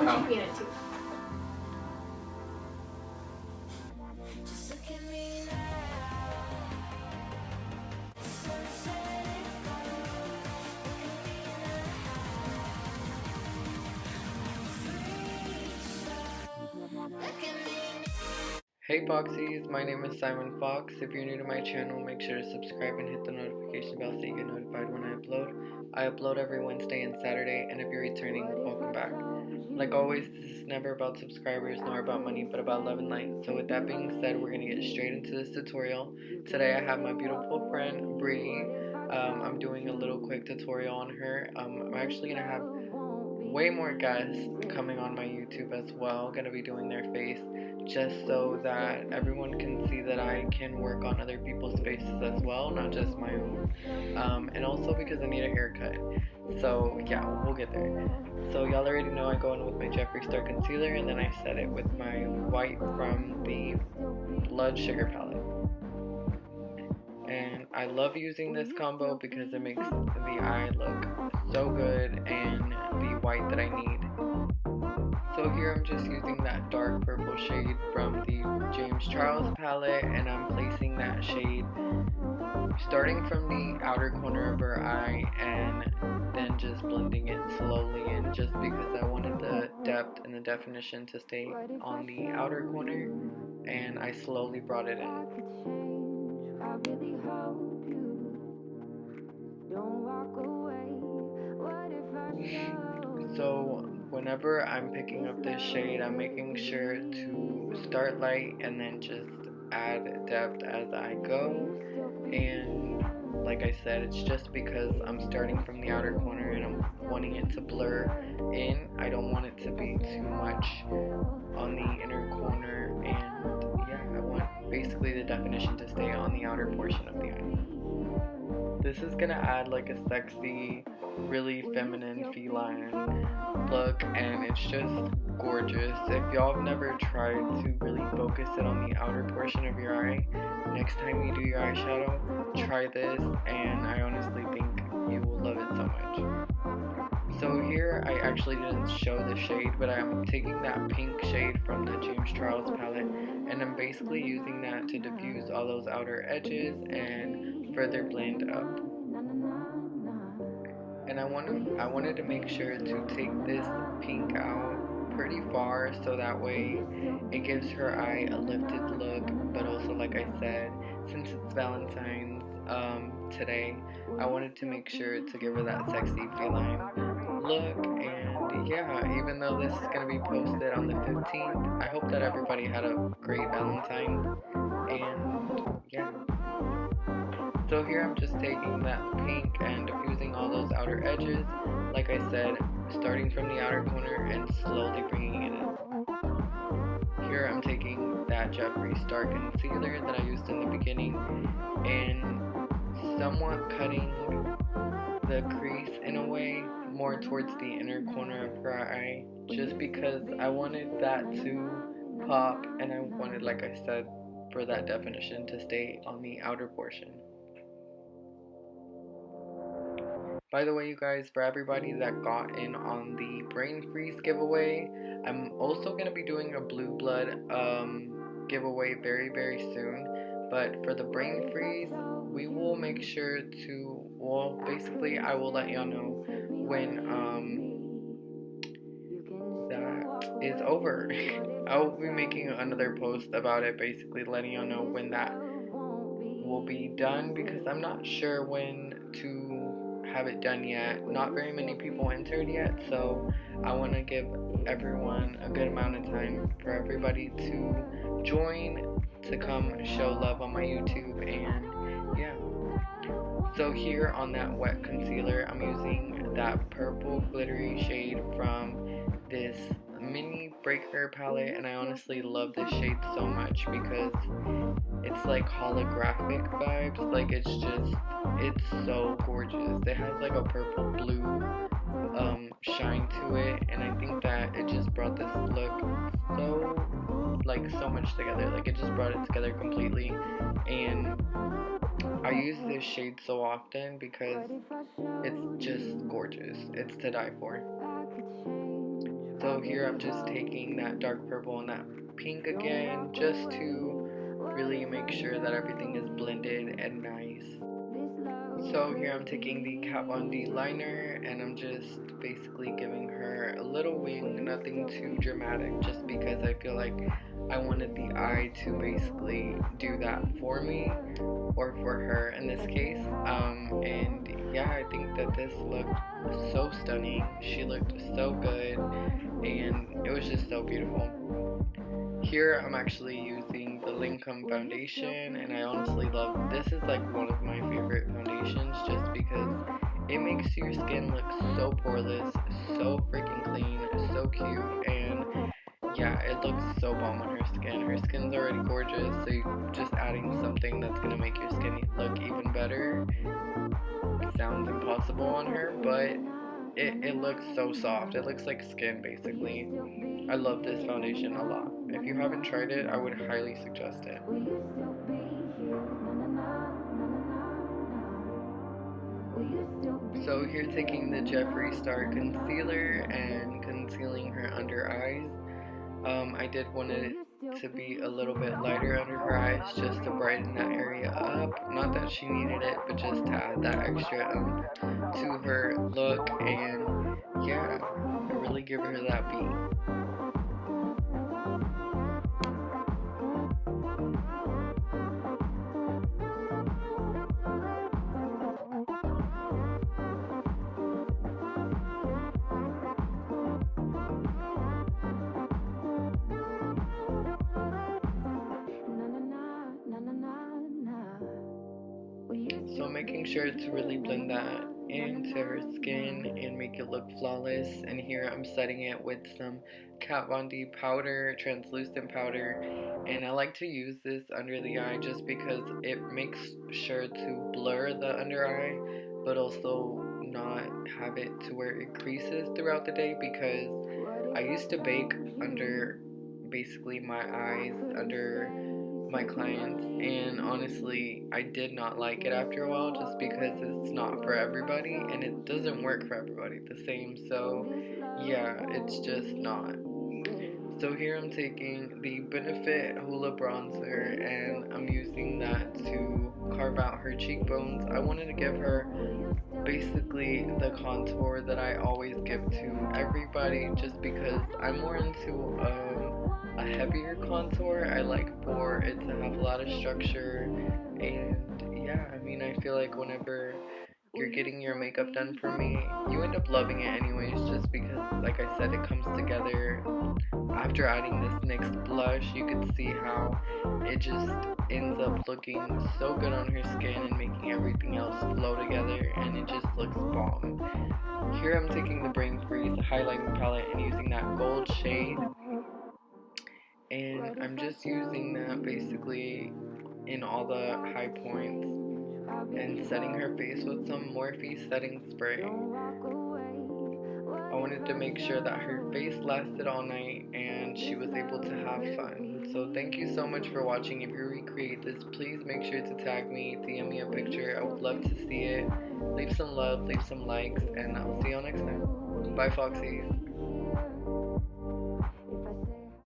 should be in it too. Hey Foxies, my name is Simon Fox. If you're new to my channel, make sure to subscribe and hit the notification bell so you get notified when I upload. I upload every Wednesday and Saturday, and if you're returning, welcome back. Like always, this is never about subscribers nor about money, but about love and light. So with that being said, we're going to get straight into this tutorial. Today I have my beautiful friend, Bree. I'm doing a little quick tutorial on her. I'm actually going to have way more guests coming on my YouTube as well, going to be doing their face, just so that everyone can see that I can work on other people's faces as well, not just my own. And also because I need a haircut. So yeah, we'll get there. So y'all already know I go in with my Jeffree Star concealer, and then I set it with my white from the Blood Sugar palette. And I love using this combo because it makes the eye look so good and the white that I need. So here I'm just using that dark purple shade from the James Charles palette, and I'm placing that shade starting from the outer corner of her eye and then just blending it slowly in, just because I wanted the depth and the definition to stay on the outer corner, and I slowly brought it in. So whenever I'm picking up this shade, I'm making sure to start light and then just add depth as I go. And like I said, it's just because I'm starting from the outer corner and I'm wanting it to blur in. I don't want it to be too much on the inner corner, and yeah, I want basically the definition to stay on the outer portion of the eye. This is gonna add like a sexy, really feminine, feline look, and it's just gorgeous. If y'all have never tried to really focus it on the outer portion of your eye, next time you do your eyeshadow, try this, and I honestly think you will love it so much. So here I actually didn't show the shade, but I'm taking that pink shade from the James Charles palette, and I'm basically using that to diffuse all those outer edges and further blend up. And I wanted to make sure to take this pink out pretty far, so that way it gives her eye a lifted look, but also, like I said, since it's Valentine's today, I wanted to make sure to give her that sexy feline look. And yeah, even though this is going to be posted on the 15th, I hope that everybody had a great Valentine's, and yeah. So here I'm just taking that pink and diffusing all those outer edges, like I said, starting from the outer corner and slowly bringing it in. Here I'm taking that Jeffree Star concealer that I used in the beginning and somewhat cutting the crease in a way more towards the inner corner of her eye, just because I wanted that to pop, and I wanted, like I said, for that definition to stay on the outer portion. By the way, you guys, for everybody that got in on the Brain Freeze giveaway, I'm also going to be doing a Blue Blood giveaway very, very soon. But for the Brain Freeze, we will make sure to, well, basically, I will let y'all know when that is over. I will be making another post about it, basically letting y'all know when that will be done, because I'm not sure when to have it done yet. Not very many people entered yet, so I want to give everyone a good amount of time for everybody to join, to come show love on my YouTube, and yeah. So here on that wet concealer, I'm using that purple glittery shade from this mini Breaker palette, and I honestly love this shade so much because it's like holographic vibes. Like it's so gorgeous. It has like a purple blue shine to it, and I think that it just brought this look so much together. Like it just brought it together completely, and I use this shade so often because it's just gorgeous. It's to die for. So here I'm just taking that dark purple and that pink again, just to really make sure that everything is blended and nice. So here I'm taking the Kat Von D liner and I'm just basically giving her a little wing, nothing too dramatic, just because I feel like I wanted the eye to basically do that for me, or for her in this case. And yeah, I think that this looked so stunning. She looked so good and it was just so beautiful. Here I'm actually using the Lancome foundation, and I honestly love this. Is like one of my favorite foundations just because it makes your skin look so poreless, so freaking clean, so cute, and yeah, it looks so bomb on her skin. Her skin's already gorgeous, so just adding something that's gonna make your skin look even better sounds impossible on her, but it looks so soft. It looks like skin basically. I love this foundation a lot. If you haven't tried it, I would highly suggest it. So here taking the Jeffree Star concealer and concealing her under eyes. I did want it to be a little bit lighter under her eyes just to brighten that area up. Not that she needed it, but just to add that extra to her look, and yeah, really give her that beat. So making sure to really blend that into her skin and make it look flawless. And here I'm setting it with some Kat Von D powder, translucent powder, and I like to use this under the eye just because it makes sure to blur the under eye, but also not have it to where it creases throughout the day, because I used to bake under basically my eyes under my clients, and honestly I did not like it after a while just because it's not for everybody and it doesn't work for everybody the same. So yeah, it's just not. So here I'm taking the Benefit Hula Bronzer and I'm using that to carve out her cheekbones. I wanted to give her basically the contour that I always give to everybody, just because I'm more into a heavier contour. I like for it to have a lot of structure, and yeah, I mean, I feel like whenever you're getting your makeup done for me, you end up loving it anyways, just because, like I said, it comes together. After adding this NYX blush, you can see how it just ends up looking so good on her skin and making everything else flow together, and it just looks bomb. Here I'm taking the Brain Freeze highlighting palette and using that gold shade, and I'm just using that basically in all the high points and setting her face with some Morphe setting spray. I wanted to make sure that her face lasted all night and she was able to have fun. So thank you so much for watching. If you recreate this, please make sure to tag me, DM me a picture. I would love to see it. Leave some love, leave some likes, and I'll see y'all next time. Bye, Foxies.